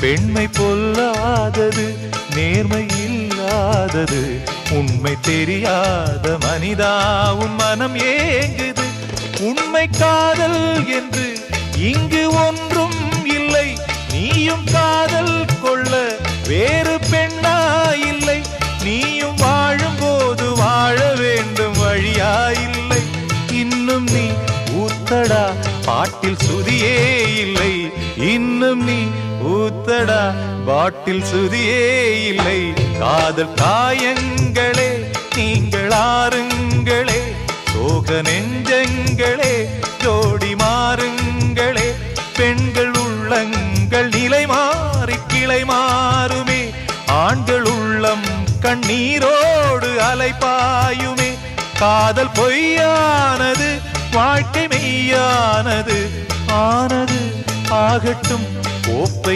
பெண்மை பொல்லாதது, நேர்மை இல்லாதது, உண்மை தெரியாத மனிதா உன் மனம் ஏங்குது. உண்மை காதல் என்று இங்கு ஒன்றும் இல்லை, நீயும் காதல் கொள்ள வேறு பெண்ணா இல்லை. நீயும் வாழும்போது வாழ வேண்டும் வழியா இல்லை. இன்னும் நீ ஊத்தடா பாட்டில் சுதியே இல்லை, இன்னும் நீ ஊத்தடா பாட்டில் சுதியே இல்லை. காதல் காயங்களே நீங்கள் ஆறுங்களே, சோக நெஞ்சங்களே ஜோடி மாறுங்களே. பெண்கள் உள்ளங்கள் நிலை மாறி கிளை மாறுமே, ஆண்கள் உள்ளம் கண்ணீரோடு அலைபாயுமே. காதல் பொய்யானது, வாழ்க்கை மெய்யானது, ஆனது ஆகட்டும் கோப்பை